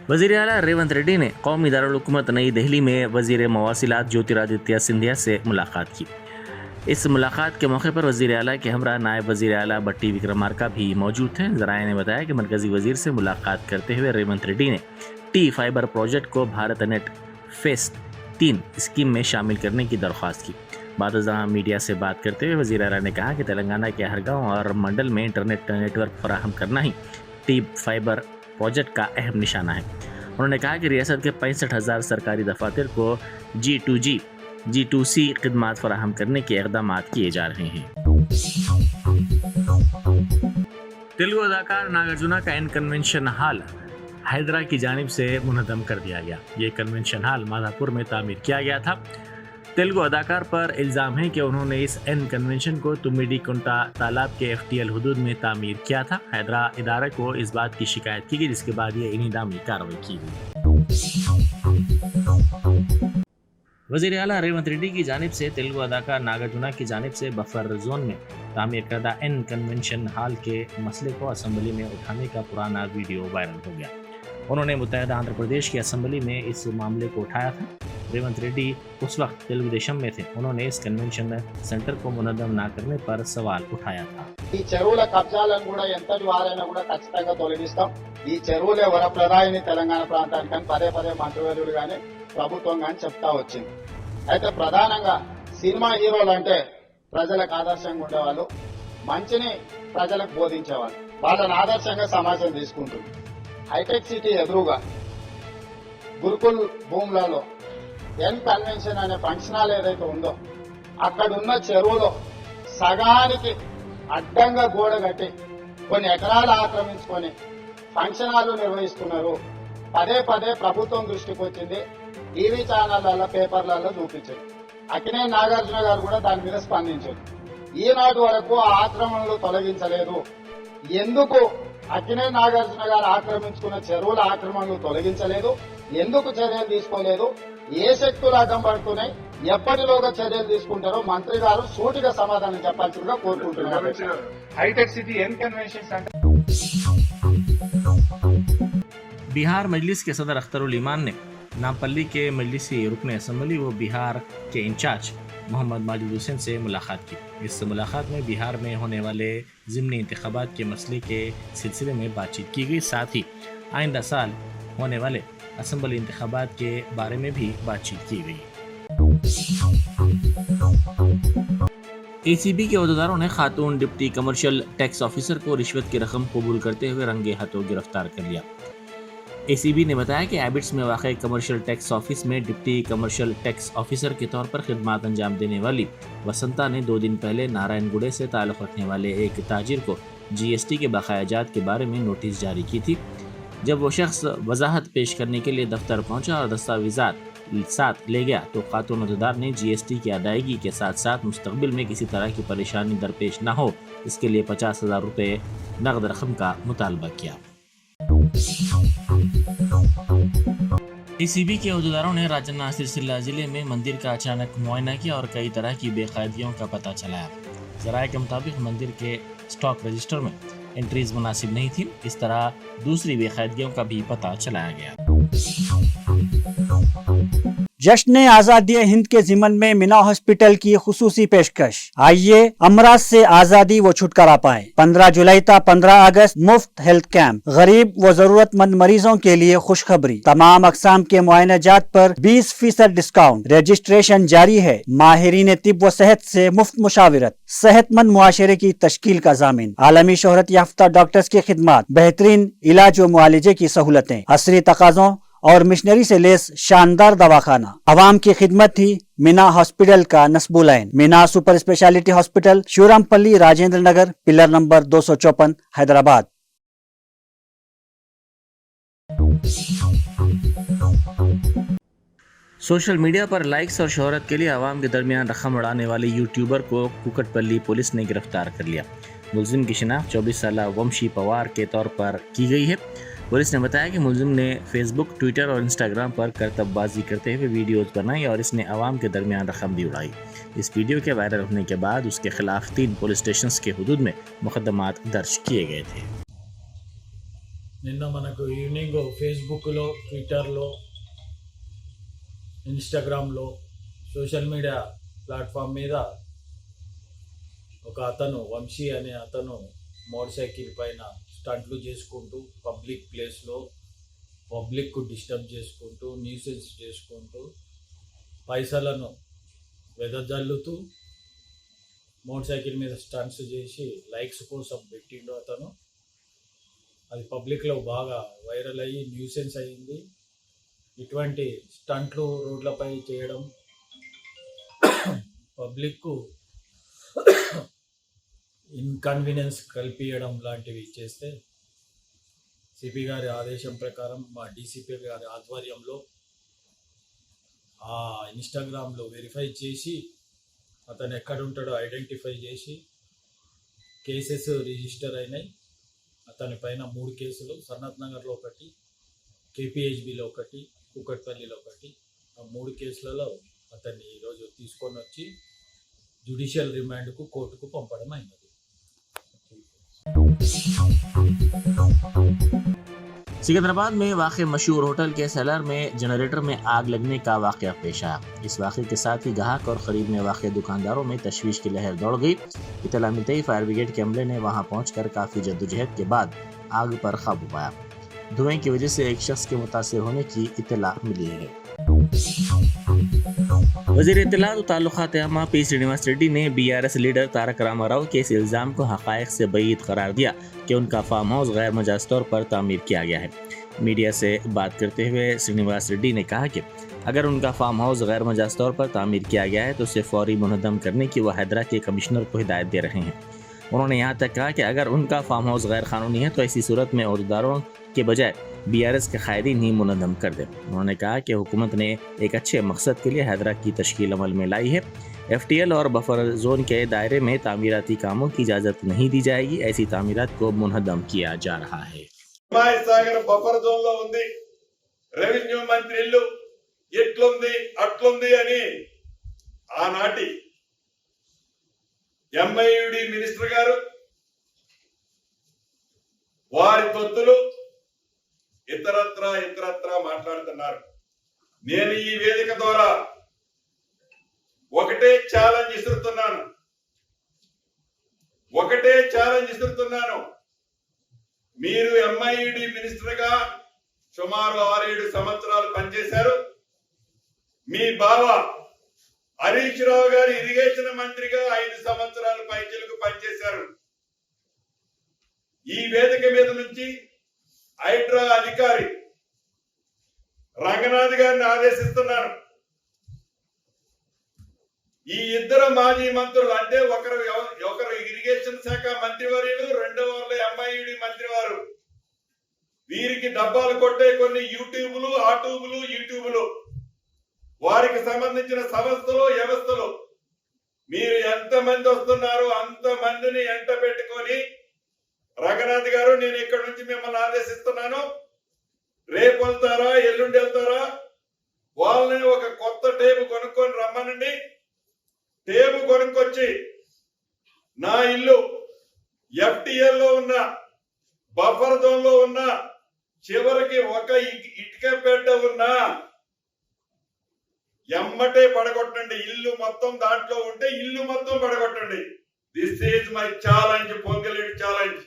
वज़ीर आला रेवंत रेड्डी ने कौमी दारुल-हुकूमत नई दिल्ली में वज़ीर मवासिलात ज्योतिरादित्य सिंधिया से मुलाकात की। इस मुलाकात के मौके पर वज़ीर आला के हमरा नायब वज़ीर आला भट्टी विक्रमार्का भी मौजूद थे। ज़राए ने बताया कि मरकज़ी वज़ीर से मुलाकात करते हुए रेवंत रेड्डी ने टी फाइबर प्रोजेक्ट को भारत नेट फेस 3 स्कीम में शामिल करने की दरख्वास्त की। बाद मीडिया से बात करते हुए वज़ीर आला ने कहा कि तेलंगाना के हर गाँव और मंडल में इंटरनेट नेटवर्क फराहम करना ही टी फाइबर प्रोजेक्ट का अहम निशाना है। उन्होंने कहा कि रियासत के 65,000 सरकारी दफातर को G2G, G2C खिदमात फराहम करने के इक़दाम किए जा रहे हैं। तेलुगु अदाकार नागार्जुना का एन कन्वेंशन हॉल हैदरा की जानिब से मुनज़्ज़म कर दिया गया। ये कन्वेंशन हॉल माधापुर में तामीर किया गया था। तेलुगु अदाकार पर इल्ज़ाम है कि उन्होंने इस एन कन्वेंशन को तुमिडी कुंटा तालाब के FTL हुदूद में तामीर किया था। हैदरा इदारे को इस बात की शिकायत की गई, जिसके बाद ये इन्हिदामी कार्रवाई की गई। वज़ीर आला रेवंत रेड्डी की जानिब से तेलुगु अदाकार नागार्जुना की जानिब से बफर जोन में तामीर करदा एन कन्वेंशन हॉल के मसले को असम्बली में उठाने का पुराना वीडियो वायरल हो गया। उन्होंने मुत्तहिदा आंध्र प्रदेश की असम्बली में इस मामले को उठाया था। रेवंत रेड्डी उस वक्त तेलुगु देशम में थे। उन्होंने इस कन्वेंशन सेंटर को मुनज़्ज़म न करने पर सवाल उठाया था। ఈ చెరువుల కబ్జాలను కూడా ఎంతటి వారైనా కూడా ఖచ్చితంగా తొలగిస్తాం। ఈ చెరువులే వరప్రదాయిని తెలంగాణ ప్రాంతానికి అని పదే పదే మంత్రివర్యులు కానీ ప్రభుత్వం కానీ చెప్తా వచ్చింది। అయితే ప్రధానంగా సినిమా హీరోలు అంటే ప్రజలకు ఆదర్శంగా ఉండేవాళ్ళు, మంచిని ప్రజలకు బోధించేవాళ్ళు, వాళ్ళని ఆదర్శంగా సమాజం తీసుకుంటుంది। హైటెక్ సిటీ ఎదురుగా గురుకుల్ భూములలో ఎన్ కన్వెన్షన్ అనే ఫంక్షన్ హాల్ ఏదైతే ఉందో అక్కడున్న చెరువులో సగానికి అడ్డంగా గోడ కట్టి కొన్ని ఎకరాలు ఆక్రమించుకొని ఫంక్షన్ హాల్ నిర్వహిస్తున్నారు। పదే పదే ప్రభుత్వం దృష్టికి వచ్చింది, టీవీ ఛానళ్లలో పేపర్లలో చూపించారు। అక్కినే నాగార్జున గారు కూడా దాని మీద స్పందించారు। ఈనాటి వరకు ఆ ఆక్రమణలు తొలగించలేదు। ఎందుకు అక్కినే నాగార్జున గారు ఆక్రమించుకున్న చెరువుల ఆక్రమణలు తొలగించలేదు? ఎందుకు చర్యలు తీసుకోలేదు? ఏ శక్తులు అడ్డం పడుతున్నాయి? ఎప్పటిలోగా చర్యలు తీసుకుంటారో మంత్రి గారు సూటిగా సమాధానం చెప్పాల్సిందిగా కోరుకుంటున్నారు। Hi-tech city N convention centre. बिहार मजलिस के सदर अख्तरुल ईमान ने नामपल्ली के मजलिसी रुकन असम्बली व बिहार के इंचार्ज मोहम्मद माजिद हुसैन से मुलाकात की। इस मुलाकात में बिहार में होने वाले ज़िमनी इंतखाबात के मसले के सिलसिले में बातचीत की गई। साथ ही आइंदा साल होने वाले असम्बली इंतखाबात के बारे में भी बातचीत की गई। ACB के अहदेदारों ने खातून डिप्टी कमर्शियल टैक्स ऑफिसर को रिश्वत की रकम कबूल करते हुए रंगे हाथों गिरफ्तार कर लिया। ACB ने बताया कि एबिट्स में वाक़ कमर्शियल टैक्स ऑफिस में डिप्टी कमर्शियल टैक्स ऑफिसर के तौर पर खिदमात अंजाम देने वाली वसंता ने 2 दिन पहले नारायणगुड़े से ताल्लुक़ रखने वाले एक ताजिर को GST के बकायाजात के बारे में नोटिस जारी की थी। जब वो शख्स वजाहत पेश करने के लिए दफ्तर पहुंचा और दस्तावेज़ात साथ ले गया तो खातून अहदेदार ने GST की अदायगी के साथ साथ मुस्तकबिल में किसी तरह की परेशानी दरपेश न हो, इसके लिए 50,000 रुपये नकद रकम का मुतालबा किया। ACB के अहदेदारों ने राजन्ना सिलसिला जिले में मंदिर का अचानक मुआयना किया और कई तरह की बेकायदगियों का पता चलाया। ज़राए के मुताबिक मंदिर के स्टॉक रजिस्टर में एंट्रीज मुनासिब नहीं थी। इस तरह दूसरी बेकायदगियों का भी पता चलाया गया। जश्न आज़ादी हिंद के ज़िमन में मीना हॉस्पिटल की खुसूसी पेशकश। आइए अमराज से आज़ादी व छुटकारा पाएं। 15 जुलाई था 15 अगस्त मुफ्त हेल्थ कैंप। गरीब व जरूरतमंद मरीजों के लिए खुशखबरी, तमाम अकसाम के मुआयनाजात पर 20% डिस्काउंट। रजिस्ट्रेशन जारी है। माहिरीन तिब व सेहत से मुफ्त मुशावरत, सेहतमंद मुआशरे की तश्कील का जामिन। आलमी शोहरत याफ्ता डॉक्टर्स की खिदमत, बेहतरीन इलाज व मुआलजे की सहूलतें, असरी तकाज़ों और मिशनरी से लेस शानदार दवाखाना। अवाम की खिदमत थी मीना हॉस्पिटल का नस्बुलैन। Meena super speciality hospital, Shivrampalli, Rajendra Nagar, pillar number 254, Hyderabad. Social media पर लाइक्स और शोहरत के लिए आवाम के दरमियान रकम उड़ाने वाले यूट्यूबर को कुकटपल्ली पुलिस ने गिरफ्तार कर लिया। मुलजिम की शिनाख्त 24 साल वंशी पवार के तौर पर की गई है। पुलिस ने बताया कि मुलजिम ने फेसबुक, ट्विटर और इंस्टाग्राम पर करतबबाजी करते हुए वीडियोज़ बनाई और इसने आवाम के दरमियान रकम भी उड़ाई। इस वीडियो के वायरल होने के बाद उसके खिलाफ 3 पुलिस स्टेशन के हुदूद में मुकदमात दर्ज किए गए थे। నిన్న మనకు ఈవినింగ్ ఫేస్బుక్లో, ట్విట్టర్లో, ఇన్స్టాగ్రామ్లో, సోషల్ మీడియా ప్లాట్ఫామ్ మీద ఒక అతను, వంశీ అనే అతను, మోటార్ సైకిల్ పైన స్టంట్లు చేసుకుంటూ పబ్లిక్ ప్లేస్లో పబ్లిక్కు డిస్టర్బ్ చేసుకుంటూ, న్యూసెన్స్ చేసుకుంటూ, పైసలను వెదజల్లుతూ మోటార్ సైకిల్ మీద స్టంట్స్ చేసి లైక్స్ కోసం పెట్టిండు అతను. అది పబ్లిక్లో బాగా వైరల్ అయ్యి న్యూసెన్స్ అయ్యింది. ఇటువంటి స్టంట్లు రోడ్లపై చేయడం, పబ్లిక్కు ఇన్కన్వీనియన్స్ కల్పించడం లాంటివి చేస్తే సిపి గారి ఆదేశం ప్రకారం మా డీసీపీ గారి ఆధ్వర్యంలో ఆ ఇన్స్టాగ్రామ్లో వెరిఫై చేసి అతను ఎక్కడుంటాడో ఐడెంటిఫై చేసి కేసెస్ రిజిస్టర్ అయినాయి. అతని పైన 3 కేసులు, సనత్ నగర్లో ఒకటి, కేపీహెచ్బిలో ఒకటి, కూకట్పల్లిలో ఒకటి. ఆ 3 కేసులలో అతన్ని ఈరోజు తీసుకొని వచ్చి జ్యుడిషియల్ రిమాండ్కు కోర్టుకు పంపడం అయినది. सिकंदराबाद में वाक़ मशहूर होटल के सेलर में जनरेटर में आग लगने का वाक़या पेश आया। इस वाक़े के साथ ही ग्राहक और करीब में वाक़ दुकानदारों में तशवीश की लहर दौड़ गई। इत्तला मिलते ही फायर ब्रिगेड के अमले ने वहां पहुंचकर काफ़ी जद्दोजहद के बाद आग पर काबू पाया। धुएं की वजह से एक शख्स के मुतासिर होने की इत्तला मिली है। वज़ीर इत्तलात व ताल्लुकात आमा पी श्रीनिवास रेड्डी ने BRS लीडर तारक रामाराव के इस इल्ज़ाम को हक़ाइक़ से बईद करार दिया कि उनका फार्म हाउस गैर मजाज तौर पर तामीर किया गया है। मीडिया से बात करते हुए श्रीनिवास रेड्डी ने कहा कि अगर उनका फार्म हाउस गैर मजाज तौर पर तामीर किया गया है तो उसे फौरी मुनहदम करने की वह हैदरा के कमिश्नर को हिदायत दे रहे हैं। उन्होंने यहाँ तक कहा कि अगर उनका फार्म हाउस गैर कानूनी है तो ऐसी सूरत में अहदेदारों के बजाय BRS के कायदीन ही मुनहदम कर दे। उन्होंने कहा कि हुकूमत ने एक अच्छे मकसद के लिए हैदरा की तश्कील अमल में लाई है। FTL और बफर जोन के दायरे में तामीराती कामों की इजाज़त नहीं दी जाएगी। ऐसी तामीरात को मुनहदम किया जा रहा है। సాగర్ బఫర్ జోన్ లో ఉంది, రెవెన్యూ మంత్రి ఇల్లు ఎట్లుంది అట్లుంది అని ఆనాటి MIUD మినిస్టర్ గారు వారి తొత్తులు ఇతరత్రా మాట్లాడుతున్నారు. నేను ఈ వేదిక ద్వారా ఒకటే ఛాలెంజ్ ఇస్తున్నాను. మీరు MIUD మినిస్టర్ గా సుమారు 6-7 సంవత్సరాలు పనిచేశారు. మీ బావ హరీష్ రావు గారు ఇరిగేషన్ మంత్రిగా 5 సంవత్సరాలు పైచిలకు పనిచేశారు. ఈ వేదిక మీద నుంచి హైడ్రా అధికారి రంగనాథ్ గారిని ఆదేశిస్తున్నాను. ఈ ఇద్దరు మాజీ మంత్రులు అంటే ఒకరు ఇరిగేషన్ శాఖ మంత్రివర్యులు, రెండవ MIUD మంత్రివారు, వీరికి డబ్బాలు కొట్టే కొన్ని యూట్యూబులు వారికి సంబంధించిన సంస్థలు వ్యవస్థలు మీరు ఎంత మంది వస్తున్నారో అంత మందిని ఎంట పెట్టుకొని రంగనాథ్ గారు నేను ఇక్కడ నుంచి మిమ్మల్ని ఆదేశిస్తున్నాను. రేపు వెళ్తారా ఎల్లుండి వెళ్తారా వాళ్ళని ఒక కొత్త టేబు కొనుక్కొని రమ్మనండి. టేబు కొనుక్కొచ్చి నా ఇల్లు FTL లో ఉన్న బఫర్ జోన్ లో ఉన్న చివరికి ఒక ఇటుక పెట్ట ఉన్నా ఎమ్మటే పడగొట్టండి. ఇల్లు మొత్తం దాంట్లో ఉంటే ఇల్లు మొత్తం పడగొట్టండి. దిస్ ఈజ్ మై ఛాలెంజ్, పొంగలేడు ఛాలెంజ్.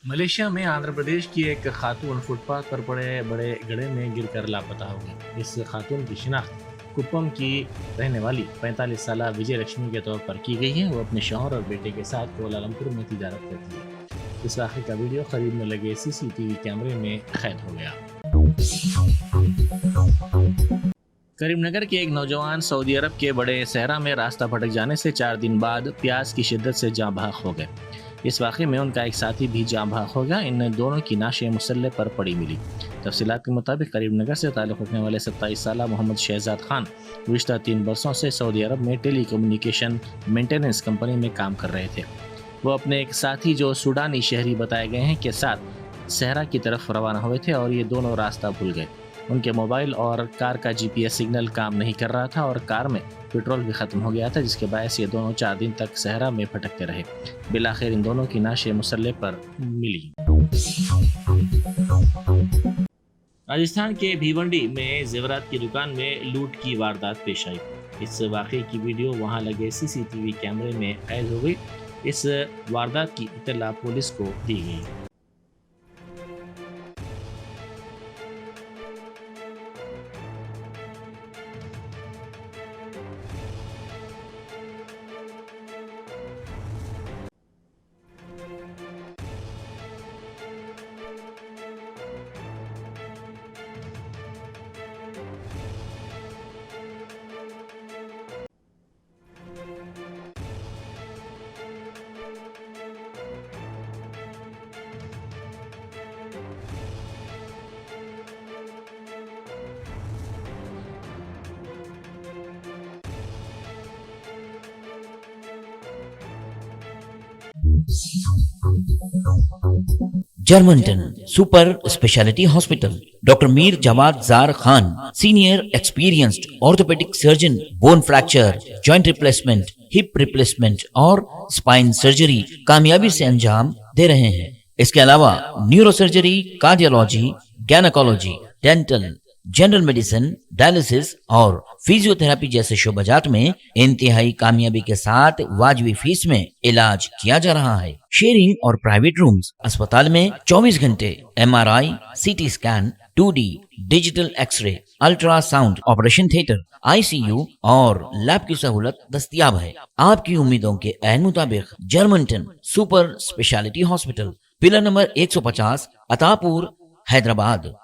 मलेशिया में आंध्र प्रदेश की एक खातून फुटपाथ पर पड़े बड़े गड्ढे में गिरकर लापता हो गई। इस खातून की शिनाख्त कुप्पम की रहने वाली 45 साल विजय लक्ष्मी के तौर पर की गई है। वो अपने शौहर और बेटे के साथ कोलालमपुर में तिजारत करती है। इस वाक़े का वीडियो करीब में लगे CCTV कैमरे में कैद हो गया। करीमनगर के एक नौजवान सऊदी अरब के बड़े सहरा में रास्ता भटक जाने से 4 दिन बाद प्यास की शिद्दत से जाँ बहक हो गए। इस वाक़े में उनका एक साथी भी जाँ बहक हो गया। इन दोनों की नाशे मुसल्ले पर पड़ी मिली। तफसीलात के मुताबिक करीमनगर से ताल्लुक़ रखने वाले 27 साल मोहम्मद शहजाद खान गुज़िश्ता 3 बरसों से सऊदी अरब में टेली कम्युनिकेशन मेंटेनेंस कंपनी में काम कर रहे थे। वो अपने एक साथी जो सूडानी शहरी बताए गए हैं के साथ सहरा की तरफ रवाना हुए थे और ये दोनों रास्ता भूल गए। उनके मोबाइल और कार का GPS सिग्नल काम नहीं कर रहा था और कार में पेट्रोल भी ख़त्म हो गया था, जिसके बायस ये दोनों 4 दिन तक सहरा में भटकते रहे। बिलाखिर इन दोनों की नाशे मुसल्ले पर मिली। राजस्थान के भिवंडी में जेवरात की दुकान में लूट की वारदात पेश आई। इस वाक़े की वीडियो वहां लगे CCTV कैमरे में कैद हो गई। इस वारदात की इत्तला पुलिस को दी गई। Germantown Super Speciality Hospital. Dr. Mir Jawad Zar Khan, Senior Experienced Orthopedic Surgeon, Bone Fracture, Joint Replacement, Hip Replacement और Spine Surgery कामयाबी से अंजाम दे रहे हैं। इसके अलावा neuro surgery, cardiology, gynaecology, dental, general medicine, dialysis और फिजियोथेरेपी जैसे शोबाजात में इंतहाई कामयाबी के साथ वाजबी फीस में इलाज किया जा रहा है। शेयरिंग और प्राइवेट रूम्स। अस्पताल में 24 घंटे MRI, CT scan, 2D digital xray, ultrasound, operation theatre, ICU और लैब की सहूलत दस्तयाब है। आपकी उम्मीदों के ऐन मुताबिक Germanten super speciality hospital, pillar number 150, Attapur, Hyderabad.